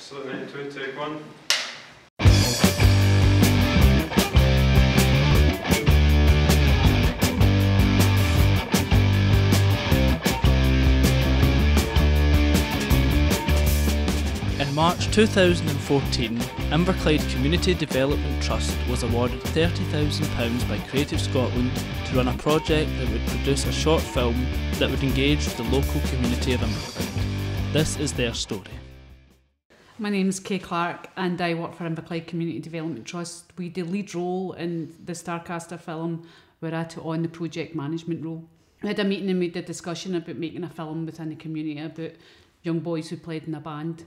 Absolutely, 2, take 1. In March 2014, Inverclyde Community Development Trust was awarded £30,000 by Creative Scotland to run a project that would produce a short film that would engage the local community of Inverclyde. This is their story. My name is Kay Clark and I work for Inverclyde Community Development Trust. We did the lead role in the Starcaster film where I took on the project management role. We had a meeting and we did a discussion about making a film within the community about young boys who played in a band.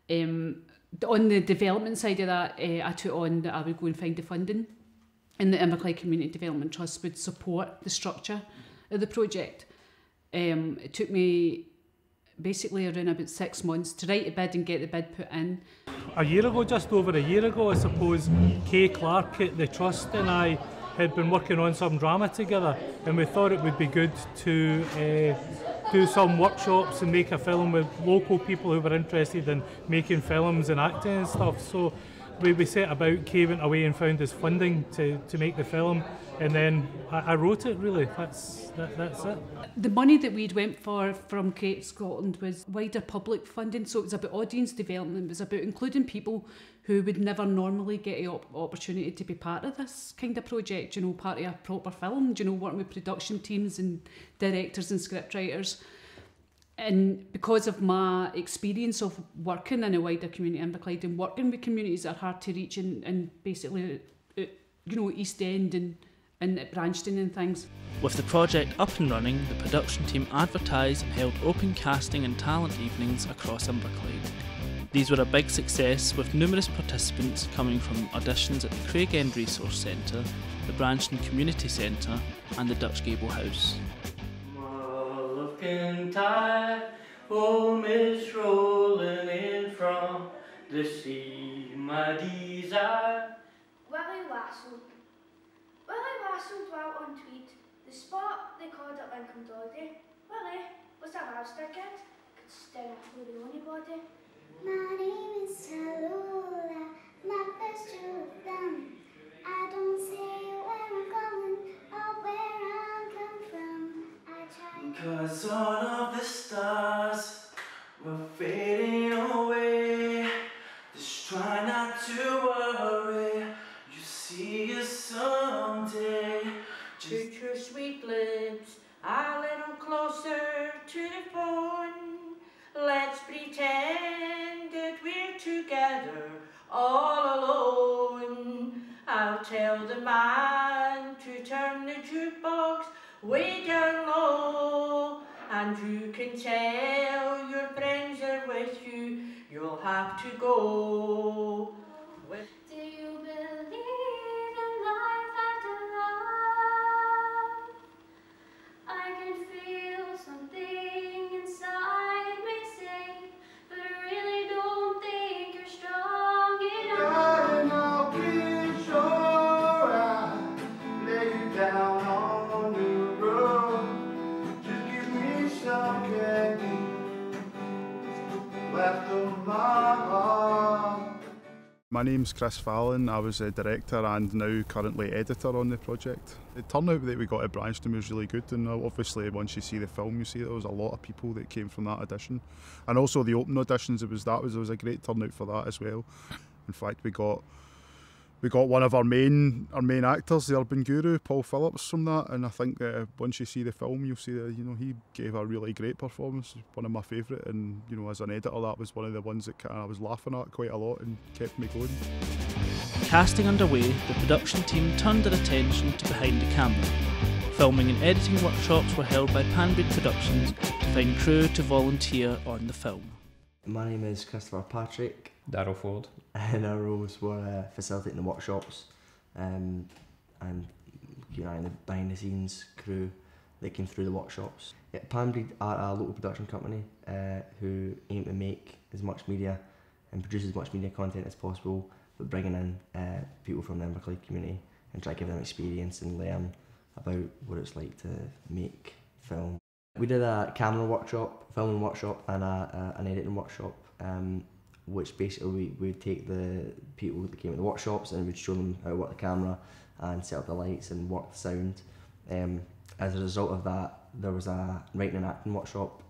On the development side of that, I took on that I would go and find the funding, and the Inverclyde Community Development Trust would support the structure of the project. It took me basically around about 6 months to write a bid and get the bid put in. A year ago, just over a year ago, I suppose, Kay Clark at the Trust and I had been working on some drama together, and we thought it would be good to do some workshops and make a film with local people who were interested in making films and acting and stuff. So we set about, Kay went away and found us funding to make the film, and then I wrote it really. That's it. The money that we'd went for from Creative Scotland was wider public funding, so it was about audience development, it was about including people who would never normally get an opportunity to be part of this kind of project, you know, part of a proper film, you know, working with production teams and directors and scriptwriters. And because of my experience of working in a wider community in Inverclyde and working with communities that are hard to reach and basically, you know, East End and at Branston and things. With the project up and running, the production team advertised and held open casting and talent evenings across Inverclyde. These were a big success, with numerous participants coming from auditions at the Craig End Resource Centre, the Branston Community Centre and the Dutch Gable House. Tide, home is rolling in from the sea, my desire. Willie Wassell dwelt on Tweed, the spot they called it Lincoln Doddy. Willie was a lobster kid, could stare at the anybody. My name is Tallulah, my first true thumb. I don't say where I'm going or where I'm come from. I try. Cause all of the stars were fading away. Just try not to worry, you see us someday. Put your sweet lips a little closer to the phone. Let's pretend that we're together all alone. I'll tell the man to turn the jukebox way down low, and you can tell your friends are with you, you'll have to go. Do you believe in life after love? I can feel something inside me say, but I really don't think you're strong enough. And I'll be sure I lay you down on the road. Just give me some candy left of my heart. My name's Chris Fallon. I was a director and now currently editor on the project. The turnout that we got at Branston was really good, and obviously once you see the film you see there was a lot of people that came from that audition, and also the open auditions. There was a great turnout for that as well. In fact, we got one of our main actors, the urban guru, Paul Phillips, from that, and I think that once you see the film you'll see that, you know, he gave a really great performance, one of my favourite, and you know, as an editor that was one of the ones that I was laughing at quite a lot and kept me going. Casting underway, the production team turned their attention to behind the camera. Filming and editing workshops were held by Panbreed Productions to find crew to volunteer on the film. My name is Christopher Patrick. Daryl Ford. And our roles were facilitating the workshops and you know, the behind the scenes crew that came through the workshops. Yeah, Panbreed are a local production company who aim to make as much media and produce as much media content as possible, but bringing in people from the Inverclyde community and try to give them experience and learn about what it's like to make film. We did a camera workshop, filming workshop and an editing workshop. which basically we would take the people that came to the workshops and we'd show them how to work the camera and set up the lights and work the sound. As a result of that, there was a writing and acting workshop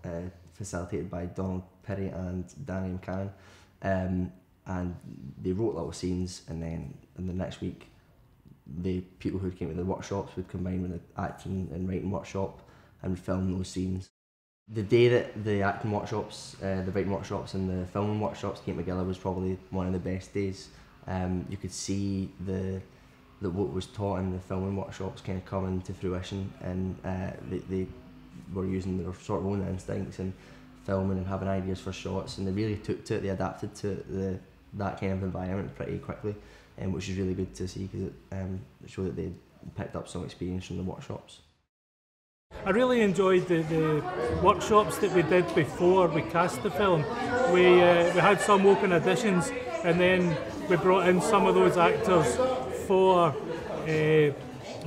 facilitated by Donald Perry and Danny McCann, and they wrote little scenes, and then in the next week the people who came to the workshops would combine with the acting and writing workshop and would film those scenes. The day that the acting workshops, the writing workshops and the filming workshops came together was probably one of the best days. You could see that what was taught in the filming workshops kind of come into fruition, and they were using their sort of own instincts and filming and having ideas for shots, and they really took to it, they adapted to that kind of environment pretty quickly, which is really good to see because it showed that they picked up some experience from the workshops. I really enjoyed the workshops that we did before we cast the film. We had some open auditions, and then we brought in some of those actors for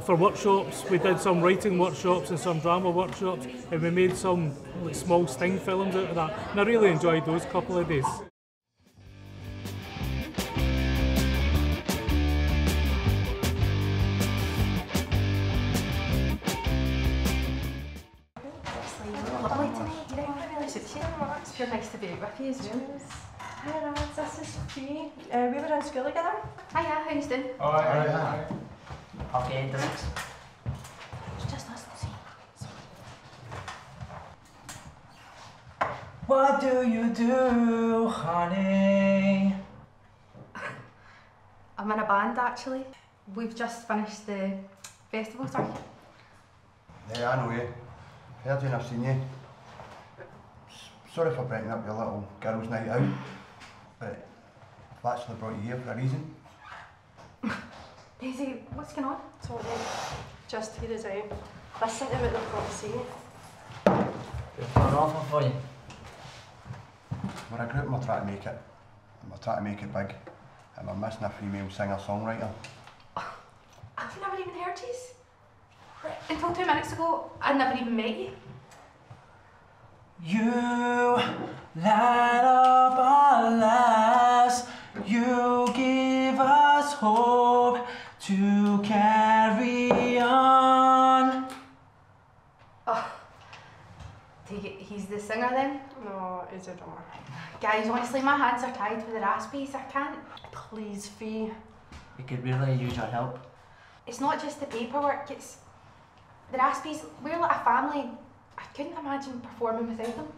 workshops. We did some writing workshops and some drama workshops, and we made some like, small sting films out of that. And I really enjoyed those couple of days. Lovely tonight, you know, it really suits you. It's very nice to be out with you as well. Hi lads, this is Sophie. We were in school together. Hiya, how you doing? Alright. Okay, thanks. It's just us, see. What do you do, honey? I'm in a band actually. We've just finished the festival circuit. Yeah, I know you. Heard you and I've seen you. Sorry for breaking up your little girls' night out, but I've actually brought you here for a reason. Daisy, what's going on? Sorry, just hear us out. Listen to what they've got to say. We've got an offer for you. We're a group and we're trying to make it. And we're trying to make it big. And we're missing a female singer-songwriter. I've never even heard you. Until 2 minutes ago, I'd never even met you. You light up our lives. You give us hope to carry on. Oh, take it he's the singer then? No, he's a drummer. Guys, honestly, my hands are tied with the raspies. I can't. Please, Fee. We could really use your help. It's not just the paperwork, it's the raspies. We're like a family. I couldn't imagine performing without them.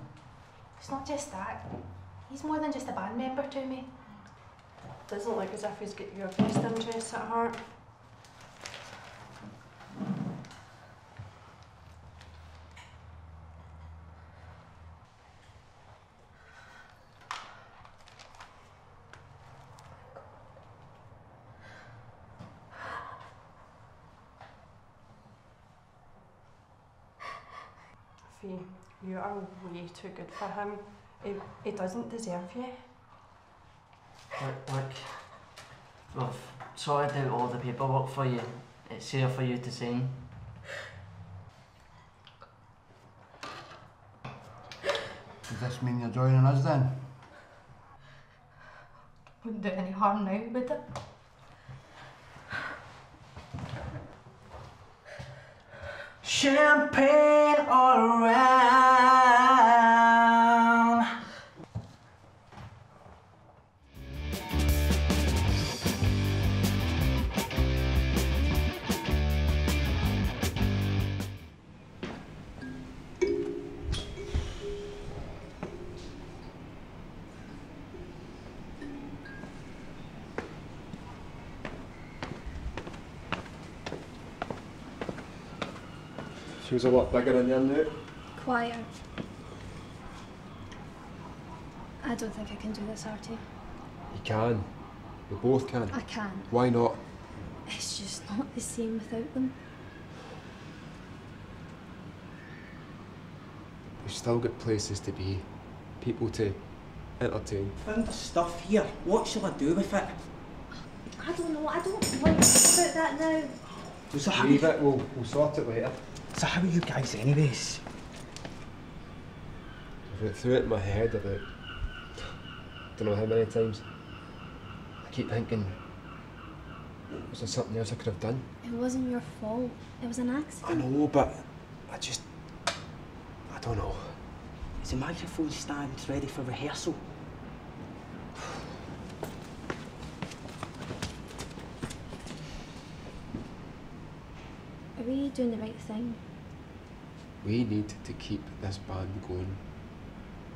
It's not just that. He's more than just a band member to me. Doesn't look as if he's got your best interests at heart. Fee, you are way too good for him. He doesn't deserve you. Look, we've sorted out all the paperwork for you. It's here for you to sign. Does this mean you're joining us then? Wouldn't do any harm now, would it? Champagne all around. She was a lot bigger in there now. Quieter. I don't think I can do this, Artie. You can. We both can. I can. Why not? It's just not the same without them. We've still got places to be, people to entertain. Found the stuff here. What shall I do with it? I don't know. I don't want to think about that now. So Leave it, we'll sort it later. So how are you guys anyways? I've went through it in my head about don't know how many times. I keep thinking, was there something else I could have done? It wasn't your fault. It was an I accident. know, but I don't know. Is the microphone stand ready for rehearsal? Are we doing the right thing? We need to keep this band going,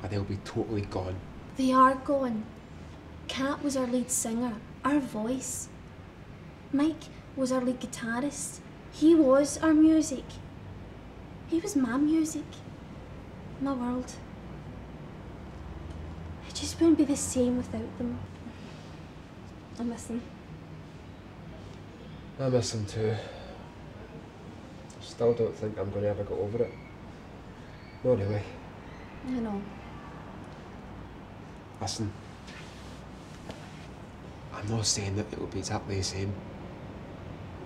or they'll be totally gone. They are going. Kat was our lead singer, our voice. Mike was our lead guitarist. He was our music. He was my music. My world. It just wouldn't be the same without them. I miss them. I miss them too. Still don't think I'm going to ever get over it. No, really. I know. Listen, I'm not saying that it will be exactly the same,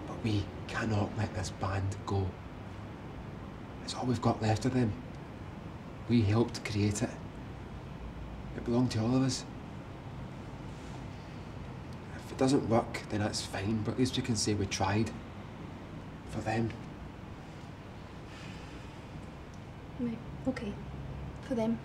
but we cannot let this band go. It's all we've got left of them. We helped create it. It belonged to all of us. If it doesn't work, then that's fine, but at least we can say we tried. For them. Right, okay. For them.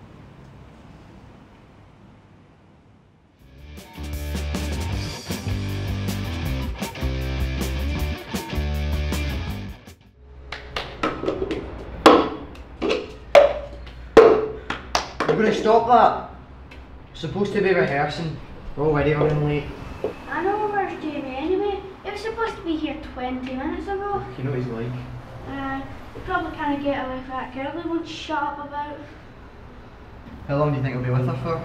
We're going to stop that. We're supposed to be rehearsing. We're already running late. I know where's Jamie anyway. He was supposed to be here 20 minutes ago. You know what he's like. You probably can't get away with that girl. They won't shut up about. How long do you think we'll be with her for?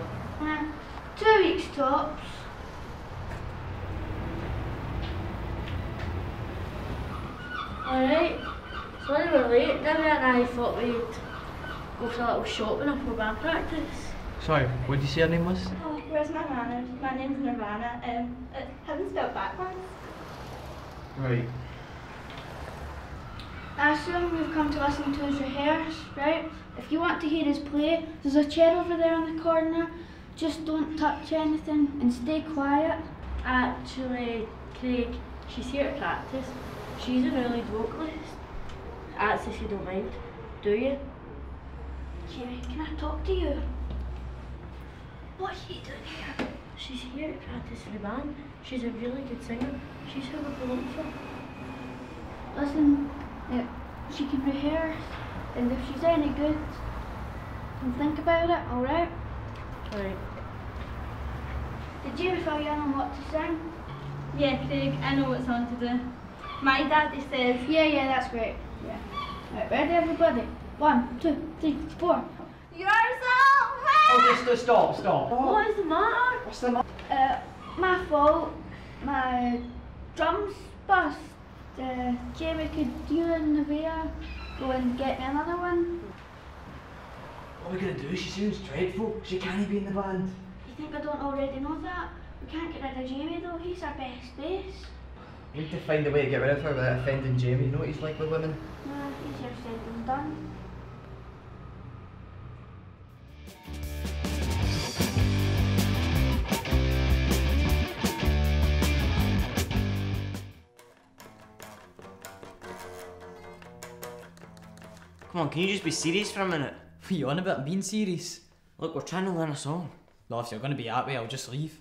2 weeks tops. Alright, sorry we're late. Debbie and I thought we'd go for a little shopping before band practice. Sorry, what did you say her name was? Oh, where's my manners? My name's Nirvana. It hasn't spelled backwards. Right. I assume we've come to listen to us rehearse, right? If you want to hear us play, there's a chair over there in the corner. Just don't touch anything and stay quiet. Actually, Craig, she's here to practice. She's a really vocalist. That's if you don't mind. Do you? Jamie, can I talk to you? What's she doing here? She's here to practice for the band. She's a really good singer. She's who we're going for. Listen, she can rehearse, and if she's any good, then think about it, alright? Right. Did Jamie fill you in on what to sing? Yeah, Craig, I know what song to do. My daddy says. Yeah, that's great. Yeah. Right, ready everybody? 1, 2, 3, 4. You're so bad! Oh, just stop. What is the matter? What's the matter? My fault. My drums bust. Jamie, could you and Nevaeh go and get me another one? What are we going to do? She sounds dreadful. She can't be in the band. You think I don't already know that? We can't get rid of Jamie though, he's our best bass. We need to find a way to get rid of her without offending Jamie. You know what he's like with women? Nah, easier said than done. Come on, can you just be serious for a minute? What are you on about? I'm being serious. Look, we're trying to learn a song. No, if you're going to be that way, I'll just leave.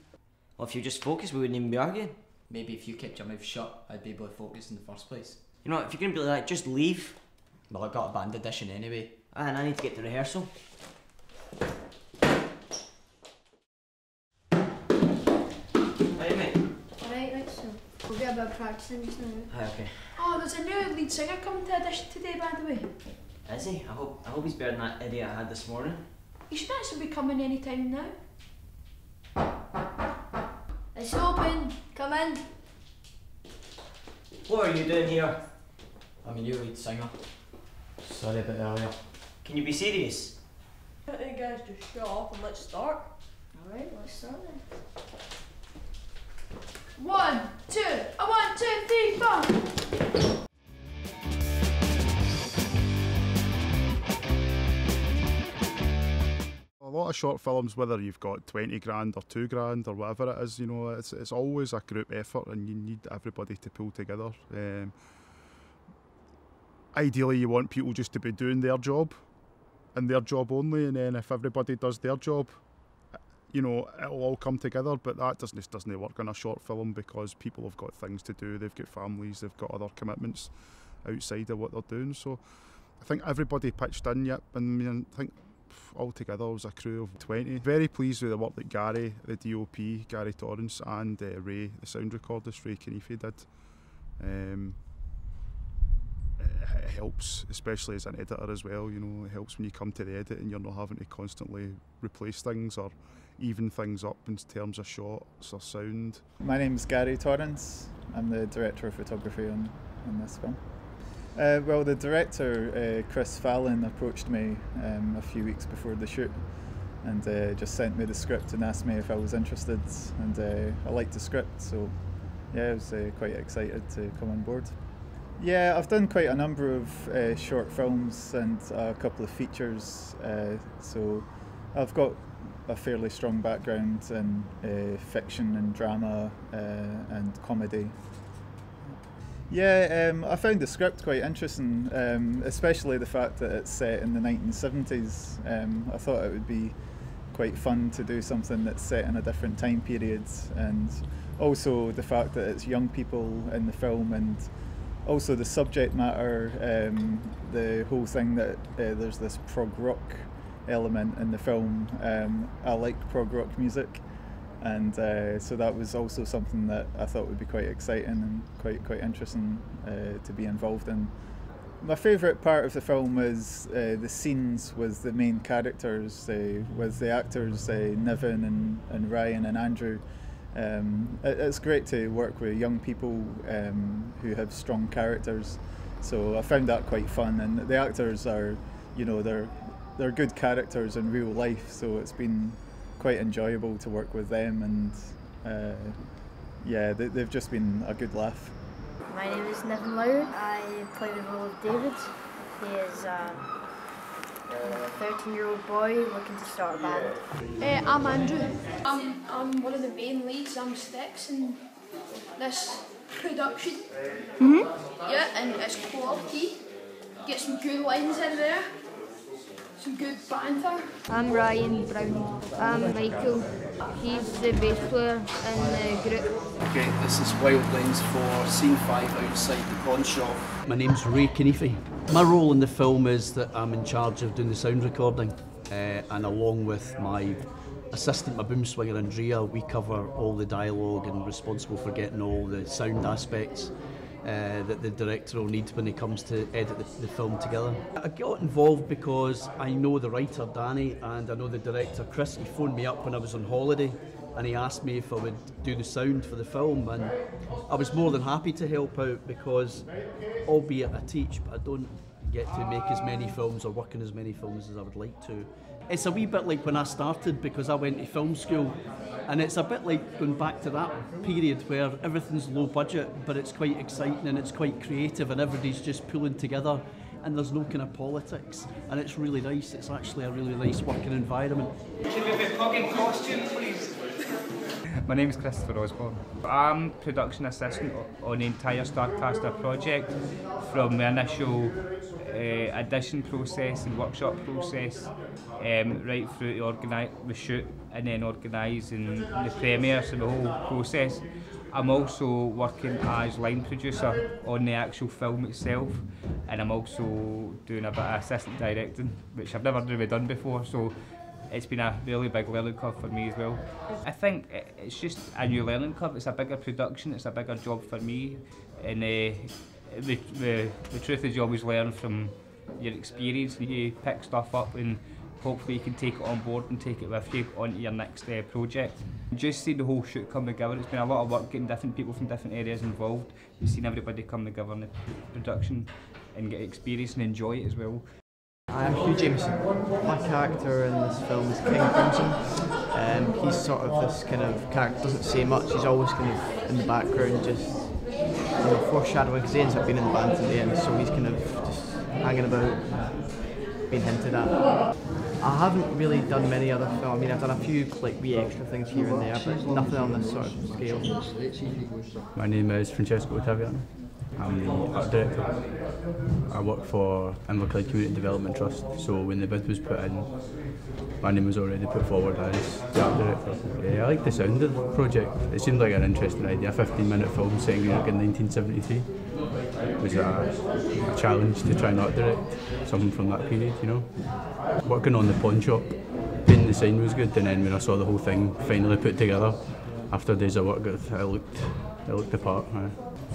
Well, if you just focus, we wouldn't even be arguing. Maybe if you kept your mouth shut, I'd be able to focus in the first place. You know, if you're going to be like that, just leave. Well, I got a band audition anyway. And I need to get to rehearsal. Right, mate. Right, so we'll get a bit of practicing just now. Hi, okay. Oh, there's a new lead singer coming to audition today, by the way. Is he? I hope he's better than that idiot I had this morning. He should actually be coming any time now. It's open. Come in. What are you doing here? I'm a new lead singer. Sorry about earlier. Can you be serious? Why don't you guys just shut up and let's start? Alright, let's start then. 1, 2, 1, 2, 3, 4. A lot lot of short films, whether you've got 20 grand or 2 grand or whatever it is, you know, it's always a group effort and you need everybody to pull together. Ideally you want people just to be doing their job and their job only, and then if everybody does their job, you know, it'll all come together. But that doesn't work on a short film because people have got things to do, they've got families, they've got other commitments outside of what they're doing. So I think everybody pitched in, yep, and I think altogether it was a crew of 20. Very pleased with the work that Gary, the DOP, Gary Torrance, and Ray, the sound recordist, Ray Kenefi did. It helps, especially as an editor as well, you know, it helps when you come to the edit and you're not having to constantly replace things or even things up in terms of shots or sound. My name's Gary Torrance. I'm the director of photography on this film. Well, the director, Chris Fallon, approached me a few weeks before the shoot and just sent me the script and asked me if I was interested, and I liked the script, so yeah, I was quite excited to come on board. Yeah, I've done quite a number of short films and a couple of features, so I've got a fairly strong background in fiction and drama and comedy. Yeah, I found the script quite interesting, especially the fact that it's set in the 1970s. I thought it would be quite fun to do something that's set in a different time period, and also the fact that it's young people in the film, and also the subject matter, the whole thing that there's this prog rock element in the film. I like prog rock music, and so that was also something that I thought would be quite exciting and quite interesting to be involved in. My favourite part of the film was the scenes with the main characters, with the actors Niven and Ryan and Andrew. It's great to work with young people who have strong characters, so I found that quite fun, and the actors are, you know, they're good characters in real life, so it's been quite enjoyable to work with them, and yeah, they've just been a good laugh. My name is Niven Lowry. I play the role of David. He is a 13-year-old boy looking to start a band. I'm Andrew. I'm one of the main leads. I'm Sticks in this production. Yeah, and it's quality. Get some good lines in there. Some good banter. I'm Ryan Brown. I'm Michael. He's the bass player in the group. Okay, this is Wildlines for Scene 5 outside the pawn shop. My name's Ray Kenefi. My role in the film is that I'm in charge of doing the sound recording, and along with my assistant, my boom swinger Andrea, we cover all the dialogue and responsible for getting all the sound aspects that the director will need when he comes to edit the film together. I got involved because I know the writer Danny and I know the director Chris. He phoned me up when I was on holiday and he asked me if I would do the sound for the film, and I was more than happy to help out because, albeit I teach, but I don't get to make as many films or work in as many films as I would like to. It's a wee bit like when I started, because I went to film school, and it's a bit like going back to that period where everything's low budget but it's quite exciting and it's quite creative and everybody's just pulling together and there's no kind of politics, and it's really nice. It's actually a really nice working environment. Can we have a pug in costume, please? My name is Christopher Osborne. I'm production assistant on the entire Starcaster project, from the initial audition process and workshop process right through to organise the shoot and then organising the premieres and the whole process. I'm also working as line producer on the actual film itself, and I'm also doing a bit of assistant directing, which I've never really done before, so it's been a really big learning curve for me as well. I think it's just a new learning curve. It's a bigger production, it's a bigger job for me, and the truth is you always learn from your experience, and you pick stuff up and hopefully you can take it on board and take it with you onto your next project. Just see the whole shoot come together. It's been a lot of work getting different people from different areas involved. You've seen everybody come together in the production and get experience and enjoy it as well. I am Hugh Jameson. My character in this film is King Crimson. He's sort of this kind of character, doesn't say much, he's always kind of in the background, just foreshadowing, because he ends up being in the band at the end, so he's kind of just hanging about, being hinted at. I haven't really done many other films. I mean, I've done a few like wee extra things here and there, but nothing on this sort of scale. My name is Francesco Ottaviano. I'm the art director. I work for Inverclyde Community Development Trust, so when the bid was put in, my name was already put forward as the art director. Yeah, I like the sound of the project. It seemed like an interesting idea. A 15-minute film set in York in 1973. It was a challenge to try and art direct something from that period, you know. Working on the pawn shop, painting the sign was good, and then when I saw the whole thing finally put together, after days of work, it looked the part.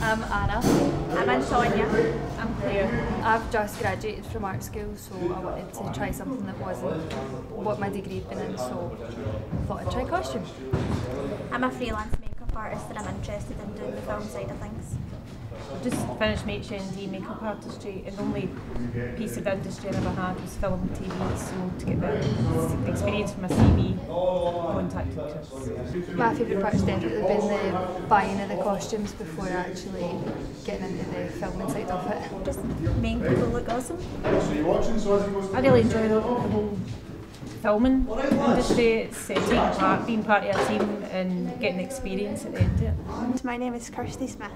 I'm Anna. I'm Antonia. I'm Claire. I've just graduated from art school, so I wanted to try something that wasn't what my degree had been in, so I thought I'd try costume. I'm a freelance makeup artist and I'm interested in doing the film side of things. I've just finished my HND makeup artistry, and the only piece of industry I ever had was film and TV, so to get the experience from a CV, contacted Chris. My favourite part has definitely been the buying of the costumes before actually getting into the filming side of it. Just making people look awesome. I really enjoy the whole filming industry. It's taking part, being part of a team and getting the experience at the end of it. My name is Kirsty Smith.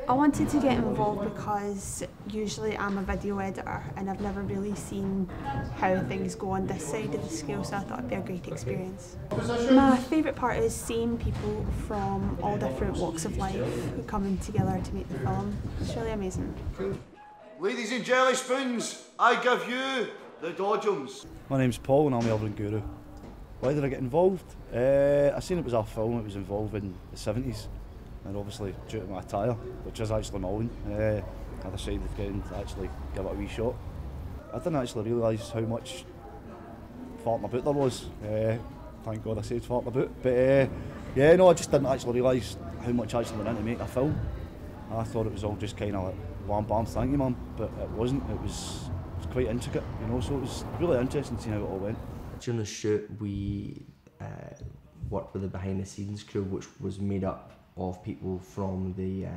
I wanted to get involved because usually I'm a video editor and I've never really seen how things go on this side of the scale, so I thought it'd be a great experience. My favourite part is seeing people from all different walks of life who come in together to make the film. It's really amazing. Ladies and jelly spoons, I give you the dodgems. My name's Paul and I'm the Urban Guru. Why did I get involved? I seen it was a film that was involved in the 70s, and obviously due to my attire, which is actually my own, I decided to get in to actually give it a wee shot. I didn't actually realise how much fart in my boot there was. Thank God I said fart in my boot. But yeah, no, I just didn't actually realise how much actually went in to make a film. I thought it was all just kind of like, wham bam, thank you mum, but it wasn't. It was quite intricate, you know, so it was really interesting seeing how it all went. During the shoot we worked with the behind the scenes crew, which was made up of people from the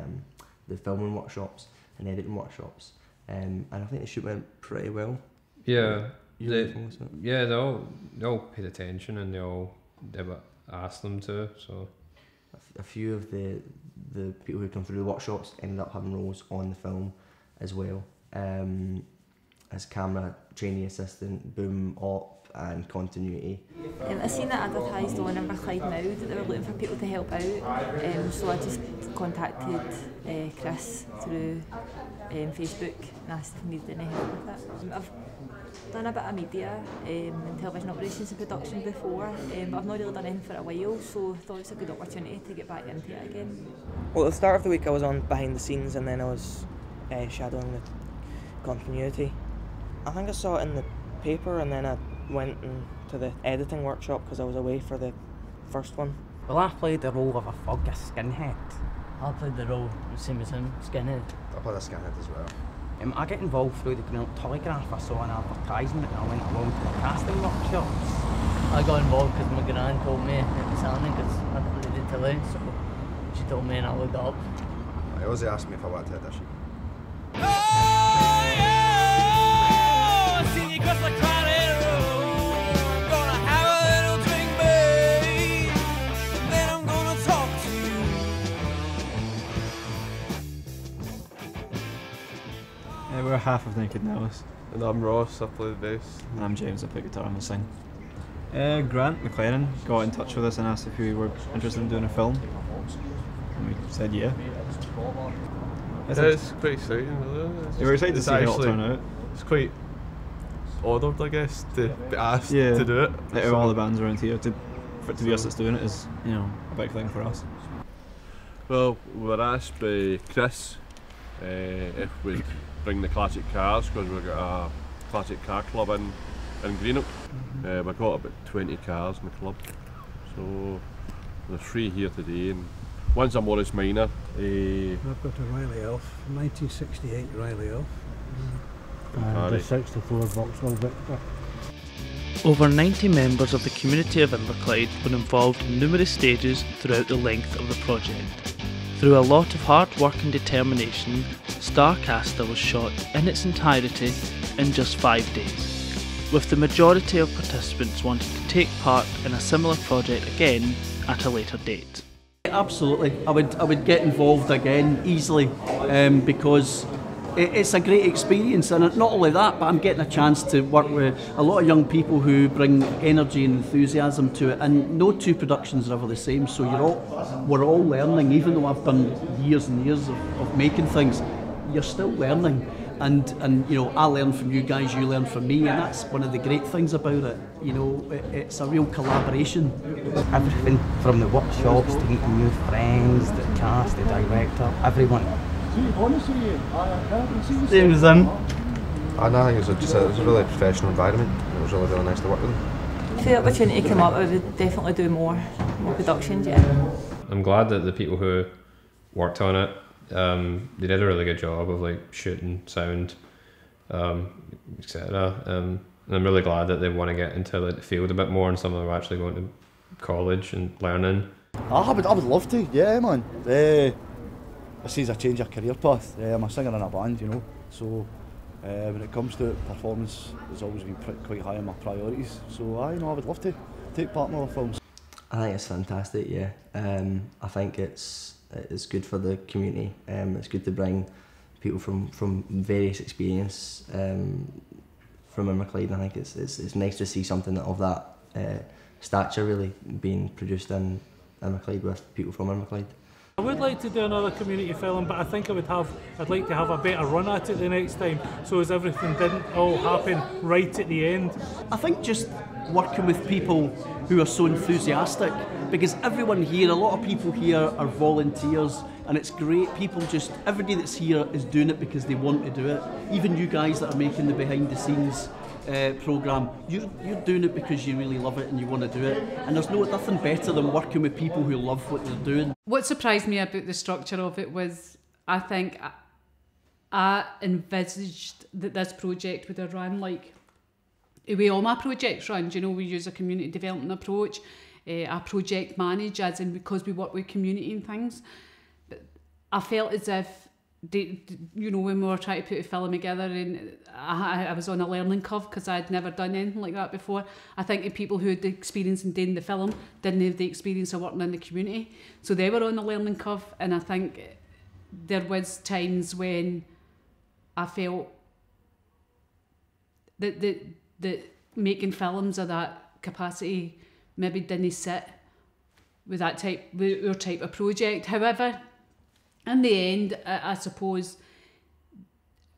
filming workshops and editing workshops, and I think the shoot went pretty well. Yeah, they all paid attention and they all did what I asked them to. So a few of the people who come through the workshops ended up having roles on the film as well, as camera, trainee assistant, boom, op and continuity. I seen it advertised on Inverclyde Now that they were looking for people to help out, so I just contacted Chris through Facebook and asked if he needed any help with it. I've done a bit of media and television operations and production before, but I've not really done anything for a while, so I thought it was a good opportunity to get back into it again. Well, at the start of the week I was on behind the scenes and then I was shadowing the continuity. I think I saw it in the paper and then I went to the editing workshop because I was away for the first one. Well, I played the role of a thug, a skinhead. I played the role, the same as him, skinhead. I played a skinhead as well. I get involved through the Telegraph. I saw an advertisement and I went along to the casting workshops. I got involved because my gran told me it was happening because I didn't read the telly, so she told me and I looked up. I always asked me if I wanted to audition. We're half of Naked Nellis. And I'm Ross, I play the bass. And I'm James, I play guitar and I sing. Grant McLaren got in touch with us and asked if we were interested in doing a film. And we said yeah. It's quite exciting, really. We're excited to see how it'll turn out. It's quite honoured, I guess, to be asked to do it. Out of all the bands around here, for it to be us that's doing it is, you know, a big thing for us. Well, we were asked by Chris if we'd bring the classic cars because we've got a classic car club in Greenock. We've got about 20 cars in the club, so there's 3 here today, and one's a Morris Minor. I've got a Riley Elf, 1968 Riley Elf. And a 64 Vauxhall Victor. Over 90 members of the community of Inverclyde were involved in numerous stages throughout the length of the project. Through a lot of hard work and determination, Starcaster was shot in its entirety in just 5 days. with the majority of participants wanting to take part in a similar project again at a later date. Absolutely, I would get involved again easily, because it's a great experience, and not only that, but I'm getting a chance to work with a lot of young people who bring energy and enthusiasm to it, and no two productions are ever the same, so we're all learning. Even though I've done years and years of making things, you're still learning, and you know, I learn from you guys, you learn from me, and that's one of the great things about it. You know, it's a real collaboration. Everything from the workshops to meeting new friends, the cast, the director, everyone. Same as them. And I think it was a really professional environment. It was really nice to work with them. If the opportunity came up, I would definitely do more productions, yeah. I'm glad that the people who worked on it, they did a really good job of like shooting, sound, etc. And I'm really glad that they want to get into like the field a bit more, and some of them are actually going to college and learning. I would love to, yeah, man. I see a change of career path. I'm a singer in a band, you know, so when it comes to performance, it's always been quite high on my priorities. So I would love to take part in other films. I think it's fantastic, yeah. I think it's good for the community. It's good to bring people from various experience from Inverclyde. I think it's nice to see something of that stature really being produced in Inverclyde with people from Inverclyde. I would like to do another community film, but I think I'd like to have a better run at it the next time, so as everything didn't all happen right at the end. I think just working with people who are so enthusiastic, because everyone here, a lot of people here are volunteers, and it's great. Everybody that's here is doing it because they want to do it. Even you guys that are making the behind the scenes programme, you're doing it because you really love it and you want to do it, and there's nothing better than working with people who love what they're doing. What surprised me about the structure of it was, I think I envisaged that this project would have run like the way all my projects run. You know, we use a community development approach, I project manage, as in because we work with community and things. But I felt as if, you know, when we were trying to put a film together, and I was on a learning curve because I'd never done anything like that before. I think the people who had the experience in doing the film didn't have the experience of working in the community, so they were on a learning curve. And I think there was times when I felt that making films of that capacity maybe didn't sit with our type of project. However, in the end, I suppose,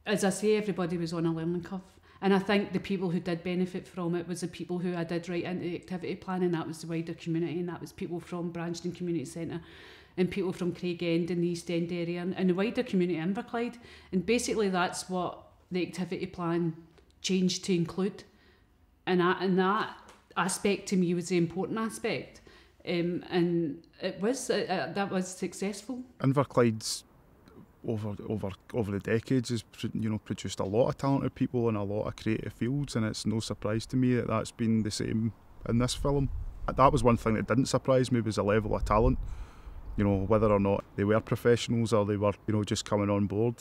as I say, everybody was on a learning curve. And I think the people who did benefit from it was the people who I did write into the activity plan, and that was the wider community, and that was people from Branston Community Centre and people from Craigend and the East End area and the wider community in Inverclyde. And basically that's what the activity plan changed to include. And that aspect to me was the important aspect. And it was that was successful. Inverclyde's over the decades has produced a lot of talented people in a lot of creative fields, and it's no surprise to me that that's been the same in this film. That was one thing that didn't surprise me, was the level of talent. You know, whether or not they were professionals or they were just coming on board.